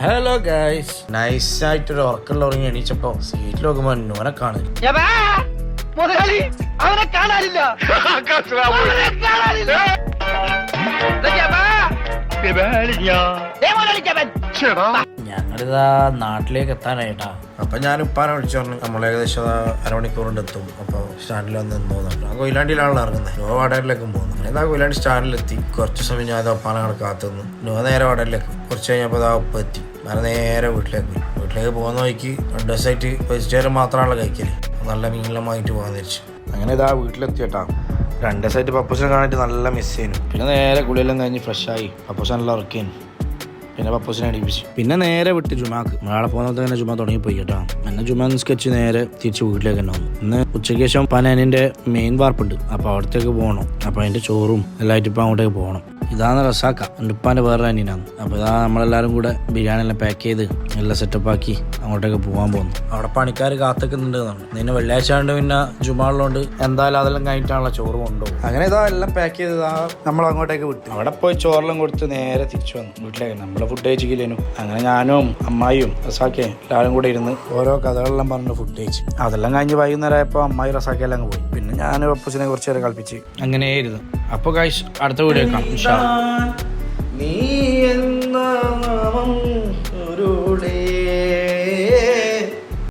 Hello guys, നൈസായിട്ടൊരു ഉറക്കമുള്ള ഉറങ്ങി എണീച്ചപ്പോ സീറ്റിൽ നോക്കുമ്പോ നോനെ കാണും. ഞങ്ങളിതാ നാട്ടിലേക്ക് എത്താനായിട്ടാ. അപ്പൊ ഞാൻ ഉപ്പാനെ വിളിച്ചു പറഞ്ഞു നമ്മൾ ഏകദേശം അരമണിക്കൂർ കൊണ്ട് എത്തും. അപ്പൊ സ്റ്റാൻഡിൽ വന്ന് പോകുന്നുണ്ട്. ആ കൊയിലാണ്ടിയിലാണല്ലോ ഇറങ്ങുന്നത്. നോ വടയിലേക്കും പോകുന്നു. ഏതാ കൊയിലാണ്ടി സ്റ്റാൻഡിലെത്തി. കുറച്ച് സമയം ഞാൻ ഉപ്പാനെ അവിടെ കാത്തുനിന്നു. നോ നേരെ വടയിലേക്ക്. കുറച്ച് കഴിഞ്ഞപ്പോൾ ഇതാ ഉപ്പ എത്തി. ഞാൻ നേരെ വീട്ടിലേക്ക് പോയി. വീട്ടിലേക്ക് പോകുന്ന വഴിക്ക് 2 ദിവസമായിട്ട് വെജിറ്റേറിയൻ മാത്രമാണല്ലോ കഴിക്കല്. നല്ല മീനെല്ലാമായിട്ട് പോകാൻ തിരിച്ചു. അങ്ങനെ ഇതാ വീട്ടിലെത്തിയിട്ടാ. 2 ദിവസമായിട്ട് പപ്പൂസിനെ കാണാനായിട്ട് നല്ല മിസ് ചെയ്യുന്നു. പിന്നെ നേരെ കുളിയെല്ലാം കഴിഞ്ഞ് ഫ്രഷായി പപ്പൂസ് നല്ല ഉറക്കേനു. പിന്നെ പപ്പൂസിനെ അടിപ്പിച്ചു. പിന്നെ നേരെ വിട്ട് ജുമാക്ക്. നാളെ പോകുന്നത് തന്നെ ജുമാ തുടങ്ങിപ്പോയി കേട്ടോ. എന്നെ ജുമാ സ്കെച്ച് നേരെ തിരിച്ച് വീട്ടിലേക്ക് തന്നെ വന്നു. ഇന്ന് ഉച്ചയ്ക്ക് ശേഷം പനേനിൻ്റെ മെയിൻ വാർപ്പുണ്ട്. അപ്പോൾ അവിടത്തേക്ക് പോകണം. അപ്പോൾ അതിൻ്റെ ചോറും എല്ലായിട്ട് ഇപ്പം അങ്ങോട്ടേക്ക് പോകണം. ഇതാണ് റസാക്ക, എൻ്റെ ഉപ്പാൻ്റെ വേറെ അനിയനാണ്. അപ്പോൾ ഇതാ നമ്മളെല്ലാവരും കൂടെ ബിരിയാണി എല്ലാം പാക്ക് ചെയ്ത് എല്ലാം സെറ്റപ്പാക്കി അങ്ങോട്ടേക്ക് പോകാൻ പോകുന്നു. അവിടെ പണിക്കാർ കാത്തിക്കുന്നുണ്ട് എന്നാണ്. നിന്നെ വെള്ളിയാഴ്ച കൊണ്ട് പിന്നെ ജുമാളിലോണ്ട് എന്തായാലും അതെല്ലാം കഴിഞ്ഞിട്ടാണല്ലോ ചോറ് കൊണ്ടുപോകും. അങ്ങനെ ഇതാ എല്ലാം പാക്ക് ചെയ്ത് നമ്മൾ അങ്ങോട്ടേക്ക് വിട്ടു. അവിടെ പോയി ചോറെല്ലാം കൊടുത്ത് നേരെ തിരിച്ചു വന്നു വീട്ടിലേക്ക്. നമ്മളെ ഫുഡ് കഴിച്ചില്ലേനു. അങ്ങനെ ഞാനും അമ്മായിയും റസാക്കയും എല്ലാവരും കൂടെ ഇരുന്ന് ഓരോ കഥകളെല്ലാം പറഞ്ഞ് ഫുഡ് കഴിച്ചു. അതെല്ലാം കഴിഞ്ഞ് വൈകുന്നേരം ആയപ്പോൾ അമ്മായി റസാക്കയെല്ലാം പോയി. പിന്നെ ഞാൻ പപ്പൂസിനെ കുറച്ച് നേരം കളിപ്പിച്ച് അങ്ങനെയായിരുന്നു. അപ്പോൾ ഗൈസ് അടുത്ത വീഡിയോ കാണാം. നീ